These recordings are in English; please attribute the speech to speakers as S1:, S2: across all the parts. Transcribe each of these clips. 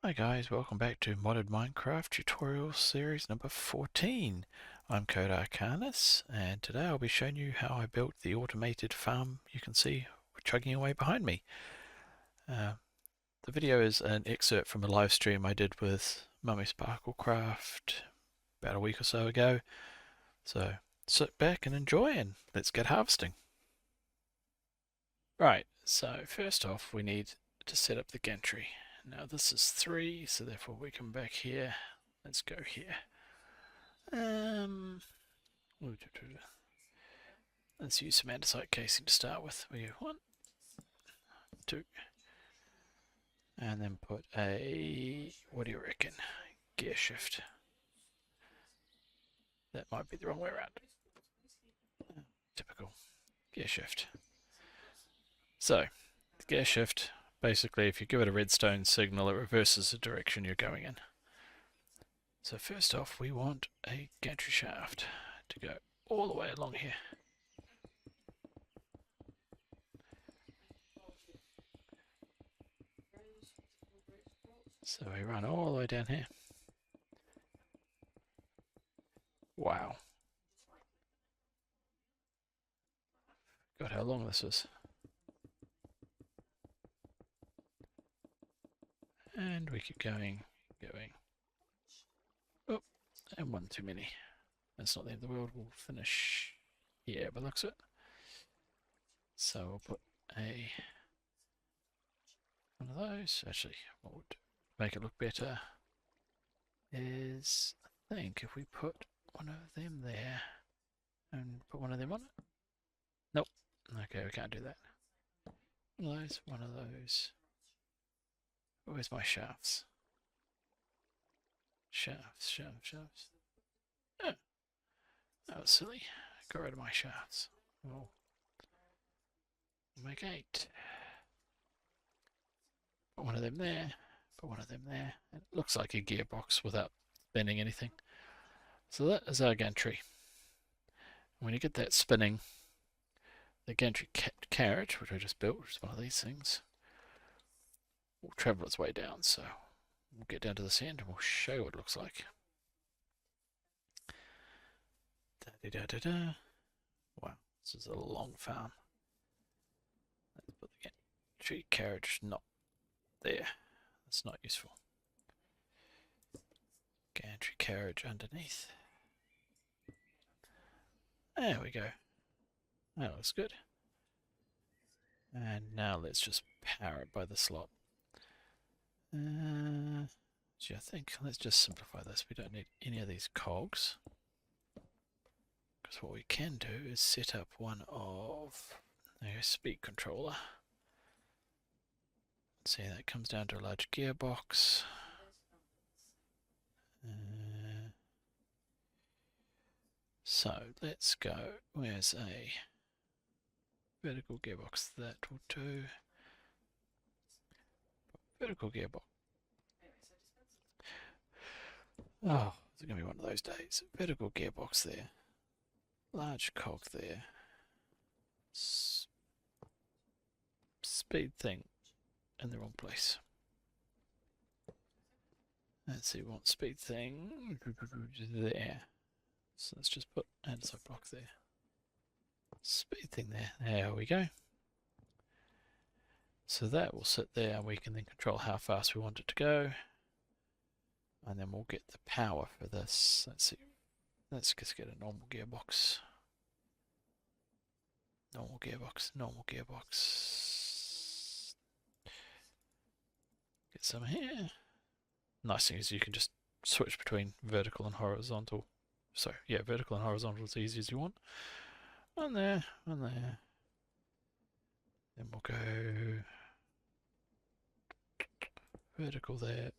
S1: Hi guys, welcome back to Modded Minecraft tutorial series number 14. I'm Code Arcanus, and today I'll be showing you how I built the automated farm you can see chugging away behind me. The video is an excerpt from a live stream I did with Mummy Sparklecraft about a week or so ago. So sit back and enjoy, and let's get harvesting. Right, so first off we need to set up the gantry. Now this is 3, so therefore we come back here. Let's go here. Let's use some andesite casing to start with. We go 1, 2, and then put a, what do you reckon, gear shift. That might be the wrong way around. Typical. Gear shift. So, the gear shift, basically if you give it a redstone signal, it reverses the direction you're going in. So first off, we want a gantry shaft to go all the way along here. So we run all the way down here. Wow. God, how long this is. And we keep going. Oh, and one too many. That's not the end of the world. We'll finish here by the looks of it. So we'll put one of those. Actually, what would make it look better is, I think, if we put one of them there and put one of them on it. Nope. Okay, we can't do that. One of those. Where's my shafts? Shafts. Oh, that was silly. Got rid of my shafts. Oh. Make 8. Put one of them there. Put one of them there. It looks like a gearbox without bending anything. So that is our gantry. When you get that spinning, the gantry carriage, which I just built, which is one of these things, will travel its way down. So we'll get down to this end and we'll show you what it looks like. Da-da-da-da-da. Wow, this is a long farm. Let's put the gantry carriage not there. That's not useful. Gantry carriage underneath. There we go. That looks good. And now let's just power it by the slot. I think let's just simplify this. We don't need any of these cogs. Because what we can do is set up one of a speed controller. See, that comes down to a large gearbox. So let's go. Where's a vertical gearbox? That will do. Vertical gearbox. Oh, it's going to be one of those days. Vertical gearbox there. Large cog there. Speed thing in the wrong place. Let's see, we want speed thing there. So let's just put andesite block there. Speed thing there. There we go. So that will sit there and we can then control how fast we want it to go. And then we'll get the power for this. Let's see. Let's just get a normal gearbox. Normal gearbox. Get some here. Nice thing is you can just switch between vertical and horizontal. So yeah, vertical and horizontal as easy as you want. On there. Then we'll go vertical there.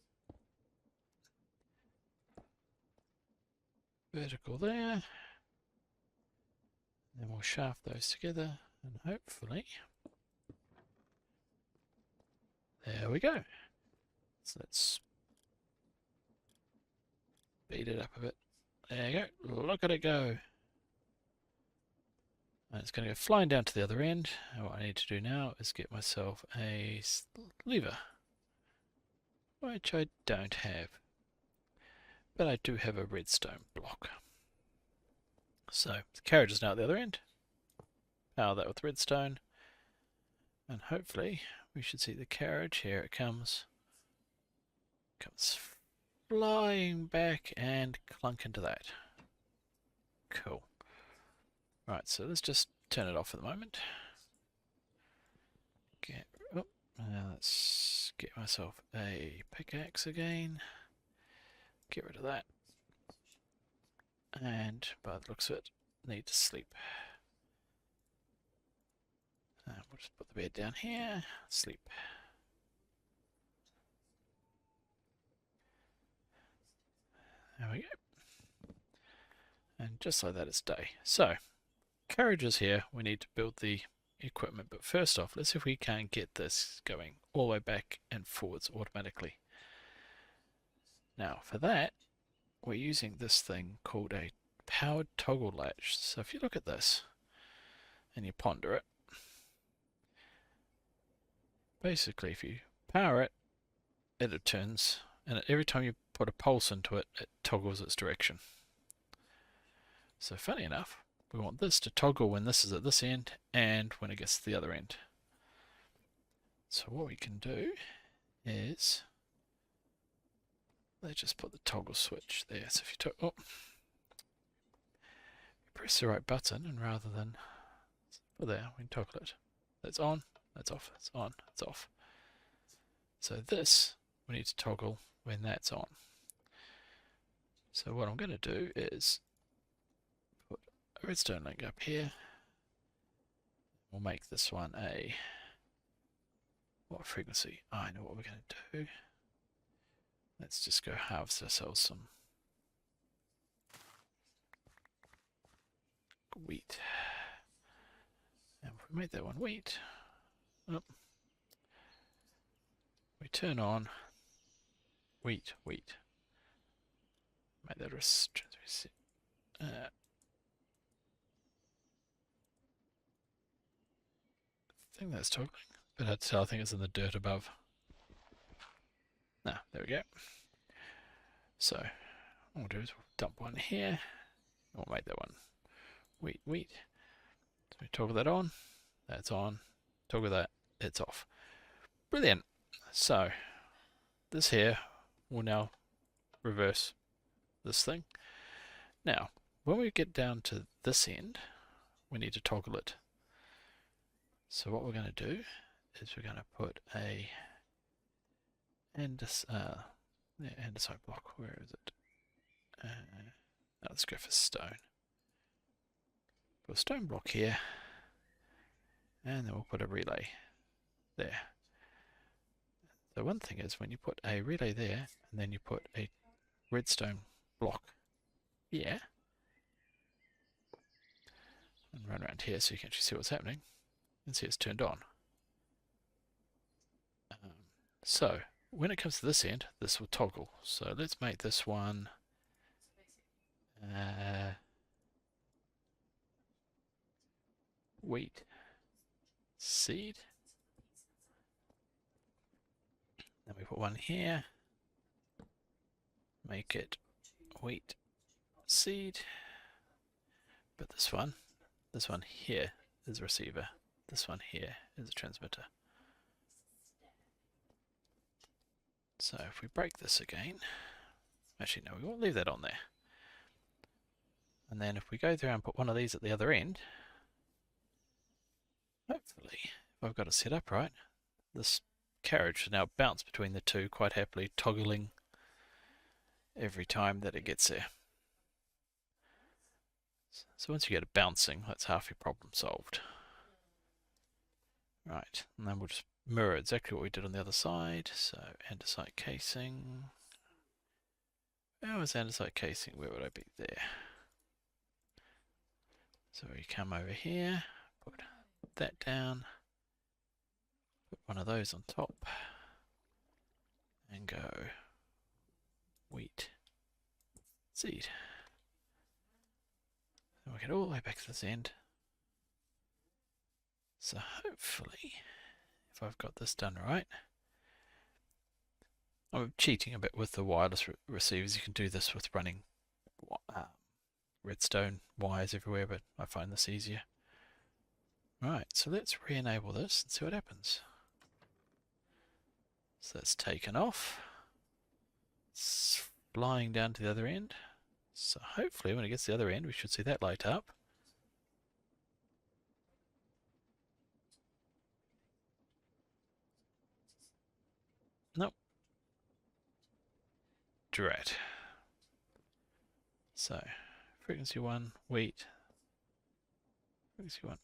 S1: Vertical there. Then we'll shaft those together and hopefully there we go. So let's speed it up a bit. There you go. Look at it go. And it's going to go flying down to the other end. And what I need to do now is get myself a lever. which I don't have. But I do have a redstone block. So the carriage is now at the other end. Power that with redstone. And hopefully we should see the carriage. Here it comes. Comes flying back and clunk into that. Cool. Right, so let's just turn it off for the moment. Let's get myself a pickaxe again. Get rid of that. And by the looks of it, need to sleep. We'll just put the bed down here. Sleep. There we go. And just like that, it's day. So, carriages here, we need to build the equipment. But first off, let's see if we can get this going all the way back and forwards automatically. Now, for that, we're using this thing called a powered toggle latch. So if you look at this and you ponder it, basically if you power it, it turns, and every time you put a pulse into it, it toggles its direction. So funny enough, we want this to toggle when this is at this end and when it gets to the other end. So what we can do is, let's just put the toggle switch there. So if you press the right button, and rather than put there, we can toggle it. That's on, that's off, that's on, that's off. So this we need to toggle when that's on. So what I'm going to do is put a redstone link up here. We'll make this one a, what frequency? I know what we're going to do. Let's just go harvest ourselves some wheat. And if we make that one wheat, we turn on wheat. Make that I think that's toggling, but I think it's in the dirt above. There we go. So what we'll do is we'll dump one here. We'll make that one wheat. So we toggle that on, that's on. Toggle that, it's off. Brilliant. So this here will now reverse this thing. Now, when we get down to this end, we need to toggle it. So what we're going to do is we're going to put a andesite block. Where is it? Let's go for stone. Put a stone block here, and then we'll put a relay there. So one thing is, when you put a relay there, and then you put a redstone block here, and run around here so you can actually see what's happening, and see it's turned on. So when it comes to this end, this will toggle. So let's make this one wheat seed. Then we put one here, make it wheat seed, but this one here is a receiver, this one here is a transmitter. So if we break this again, actually no, we won't leave that on there. And then if we go through and put one of these at the other end, hopefully, if I've got it set up right, this carriage will now bounce between the two quite happily, toggling every time that it gets there. So once you get it bouncing, that's half your problem solved. Right, and then we'll just mirror exactly what we did on the other side. So andesite casing. Where was andesite casing? Where would I be? There. So we come over here, put that down, put one of those on top, and go wheat seed. And we get all the way back to this end. So hopefully, if I've got this done right, I'm cheating a bit with the wireless receivers. You can do this with running redstone wires everywhere, but I find this easier. Right, so let's re-enable this and see what happens. So that's taken off. It's flying down to the other end. So hopefully when it gets to the other end, we should see that light up. Nope. Drat. So, frequency 1, wheat. Frequency 1.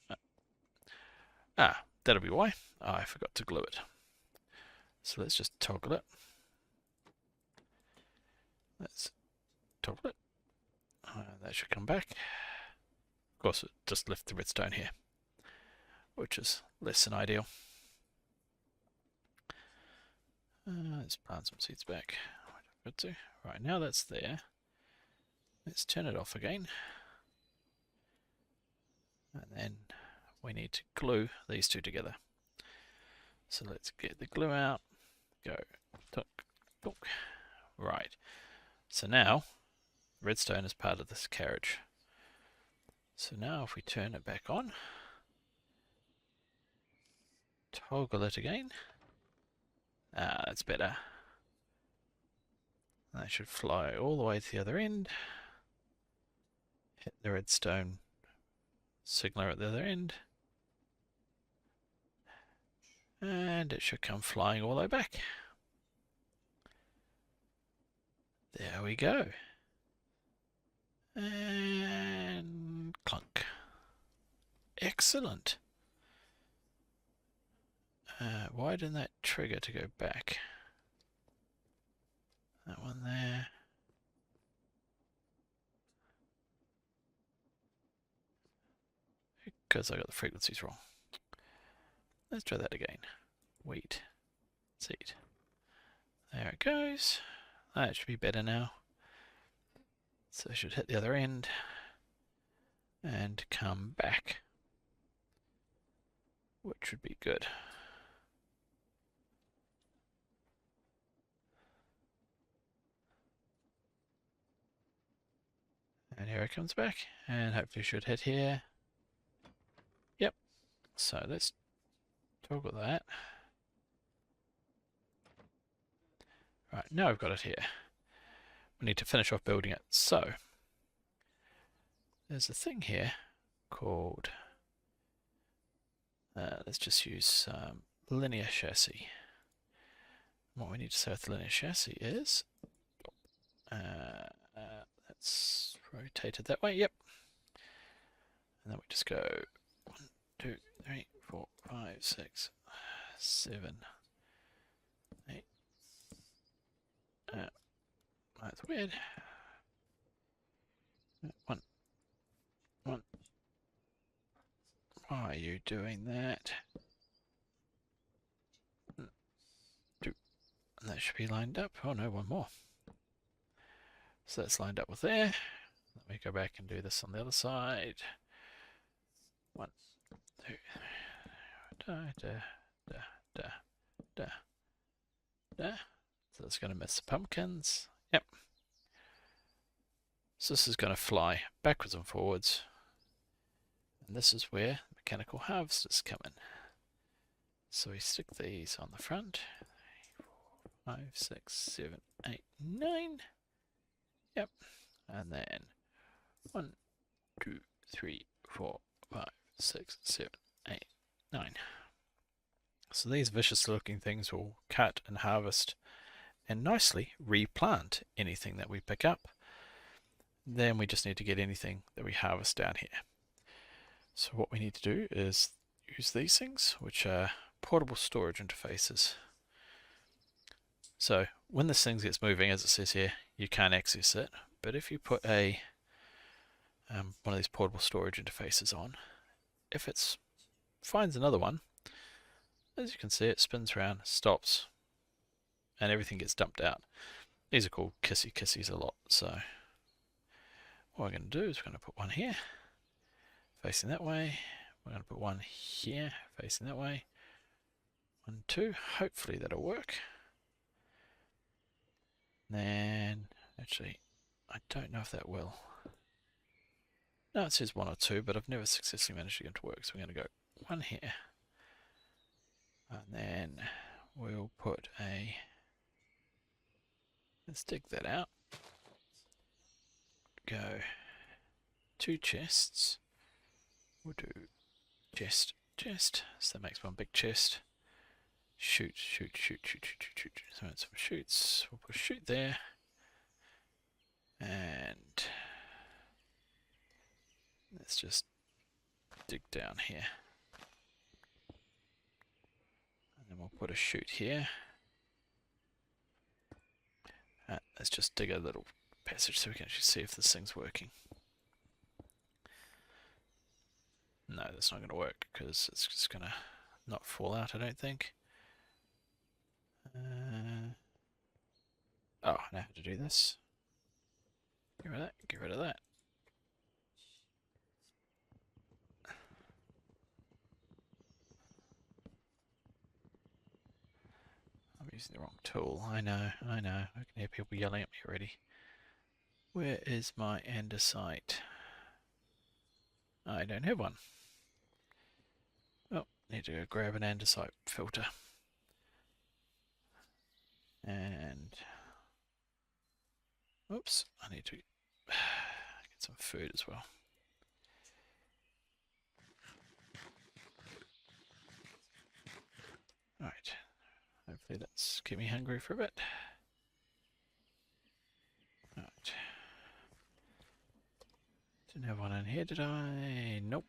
S1: That'll be why. I forgot to glue it. So let's just toggle it. Let's toggle it. That should come back. Of course, it just left the redstone here, which is less than ideal. Let's plant some seeds back. Right, now that's there. Let's turn it off again. And then we need to glue these two together. So let's get the glue out. Go. Tuk, tuk. Right. So now, redstone is part of this carriage. So now if we turn it back on, toggle it again. That's better. That should fly all the way to the other end. Hit the redstone signaler at the other end. And it should come flying all the way back. There we go. And clunk. Excellent. Why didn't that trigger to go back? That one there. Because I got the frequencies wrong. Let's try that again. Wheat. Seed. There it goes. That should be better now. So it should hit the other end and come back, which would be good. And here it comes back, and hopefully should hit here. Yep. So let's toggle that. Right, now we've got it here. We need to finish off building it. So there's a thing here called, let's just use linear chassis. What we need to say with the linear chassis is, let's rotate it that way, yep. And then we just go 1, 2, 3, 4, 5, 6, 7, 8. That's weird. 1. Why are you doing that? 2. And that should be lined up. Oh no, one more. So that's lined up with there. Let me go back and do this on the other side. 1, 2. Da, da, da, da, da, da. So it's going to miss the pumpkins. Yep. So this is going to fly backwards and forwards. And this is where mechanical harvesters come in. So we stick these on the front. 3, 4, 5, 6, 7, 8, 9. Yep. And then 1, 2, 3, 4, 5, 6, 7, 8, 9. So these vicious looking things will cut and harvest and nicely replant anything that we pick up. Then we just need to get anything that we harvest down here. So what we need to do is use these things, which are portable storage interfaces. So when this thing gets moving, as it says here, you can't access it. But if you put a one of these portable storage interfaces on, if it finds another one, as you can see, it spins around, stops, and everything gets dumped out. These are called kissies a lot. So what we're going to do is we're going to put one here, facing that way. We're going to put one here, facing that way. 1, 2. Hopefully that'll work. Then, actually, I don't know if that will. No, it says 1 or 2, but I've never successfully managed to get it to work. So we're going to go 1 here. And then we'll put a... Let's dig that out. Go 2 chests. We'll do chest, chest. So that makes one big chest. Shoot, shoot, shoot, shoot, shoot, shoot, shoot. So some shoots. We'll put a shoot there. And let's just dig down here. And then we'll put a chute here. Let's just dig a little passage so we can actually see if this thing's working. No, that's not going to work because it's just going to not fall out, I don't think. Oh, I know how to do this. Get rid of that, get rid of that. I'm using the wrong tool. I know. I can hear people yelling at me already. Where is my andesite? I don't have one. Oh, need to go grab an andesite filter. And... oops, I need to get some food as well. Right. Hopefully that's keep me hungry for a bit. Right. Didn't have one in here, did I? Nope.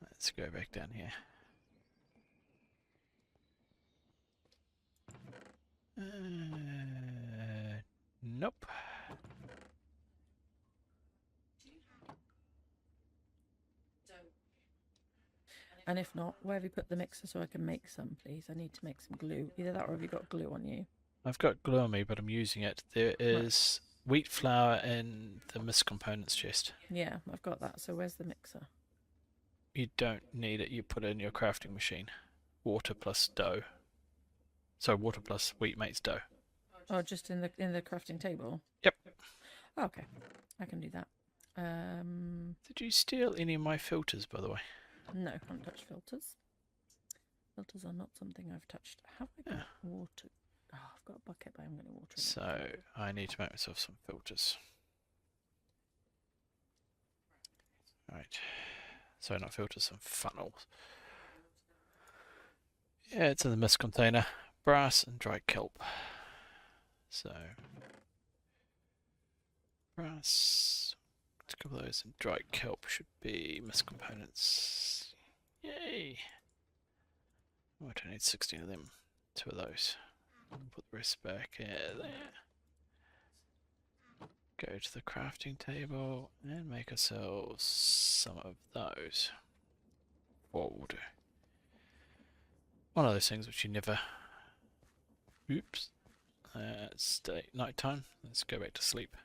S1: Let's go back down here. Nope.
S2: And if not, where have you put the mixer so I can make some, please? I need to make some glue. Either that or have you got glue on you?
S1: I've got glue on me, but I'm using it. There is wheat flour in the mist components chest.
S2: Yeah, I've got that. So where's the mixer?
S1: You don't need it. You put it in your crafting machine. Water plus dough. So water plus wheat makes dough.
S2: Oh, just in the crafting table?
S1: Yep.
S2: Oh, okay, I can do that.
S1: Did you steal any of my filters, by the way?
S2: No, I haven't touched filters. Filters are not something I've touched. Have I got water? Oh, I've got a bucket, but I'm going to water it.
S1: So I need to make myself some filters. Right. So not filters, some funnels. Yeah, it's in the mist container. Brass and dry kelp. So brass, a couple of those, and dry kelp should be mist components. Yay! Oh, I don't need 16 of them. 2 of those. Put the rest back there. Go to the crafting table and make ourselves some of those. What we'll do. One of those things which you never... Oops. It's night time. Let's go back to sleep.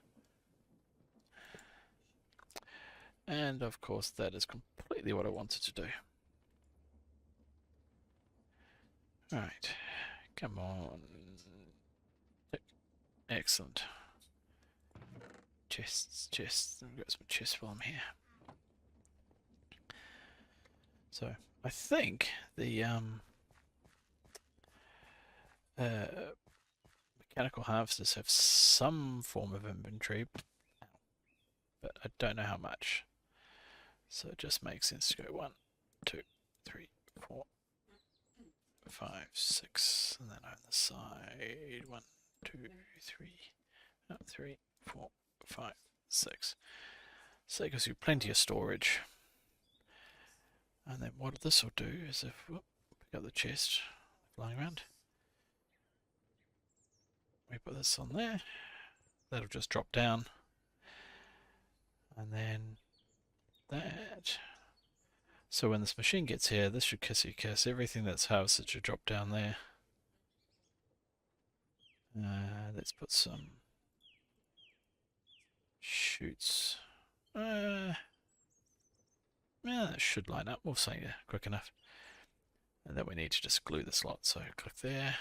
S1: And of course that is completely what I wanted to do. Right. Come on. Excellent. Chests, chests. I've got some chests while I'm here. So I think the mechanical harvesters have some form of inventory, but I don't know how much. So it just makes sense to go 1, 2, 3, 4, 5, 6, and then on the side 1, 2, 3, 3, 4, 5, 6. So it gives you plenty of storage. And then what this will do is if pick up the chest lying around, we put this on there, that'll just drop down, and then that. So when this machine gets here, this should kiss you kiss. Everything that's harvested should drop down there. Let's put some shoots. Yeah, that should line up. We'll say quick enough. And then we need to just glue this lot. So click there.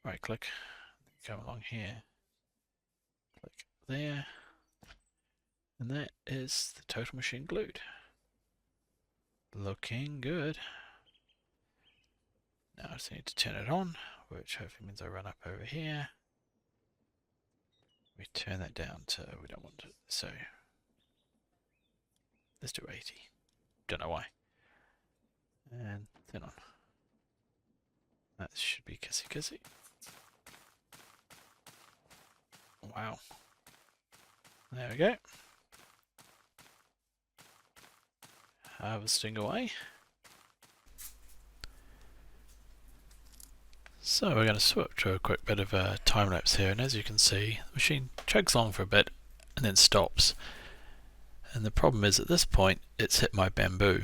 S1: right click, go along here, click there, and that is the total machine glued. Looking good. Now I just need to turn it on, which hopefully means I run up over here. We turn that down to, we don't want it, so let's do 80. Don't know why. And turn on. That should be kissy kissy. Wow. There we go. Harvesting away. So we're going to switch to a quick bit of a time lapse here, and as you can see, the machine chugs along for a bit and then stops. And the problem is at this point it's hit my bamboo.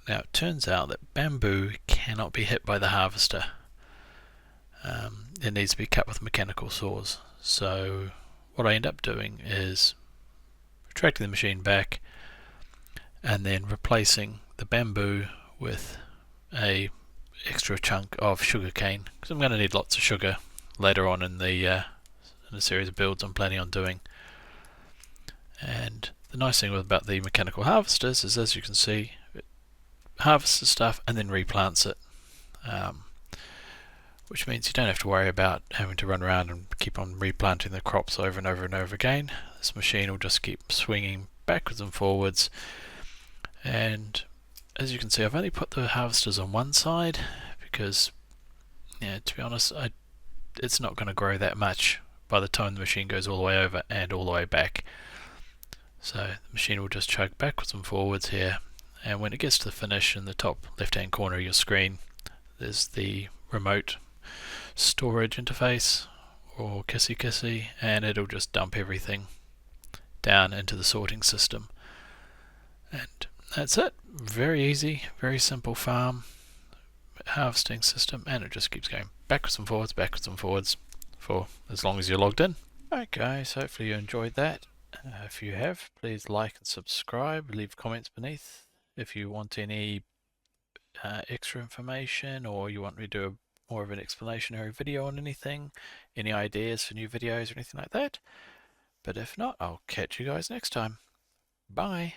S1: Now it turns out that bamboo cannot be hit by the harvester. It needs to be cut with mechanical saws. So what I end up doing is retracting the machine back and then replacing the bamboo with a extra chunk of sugar cane, because I'm going to need lots of sugar later on in the series of builds I'm planning on doing. And the nice thing about the mechanical harvesters is, as you can see, it harvests the stuff and then replants it, which means you don't have to worry about having to run around and keep on replanting the crops over and over and over again. This machine will just keep swinging backwards and forwards. And as you can see, I've only put the harvesters on one side because, yeah, to be honest, it's not going to grow that much by the time the machine goes all the way over and all the way back. So the machine will just chug backwards and forwards here, and when it gets to the finish in the top left hand corner of your screen, there's the remote storage interface, or kissy kissy, and it'll just dump everything down into the sorting system. And that's it. Very easy, very simple farm harvesting system, and it just keeps going backwards and forwards for as long as you're logged in. Alright guys, hopefully you enjoyed that. If you have, please like and subscribe, leave comments beneath. If you want any extra information, or you want me to do more of an explanationary video on anything, any ideas for new videos or anything like that. But if not, I'll catch you guys next time. Bye.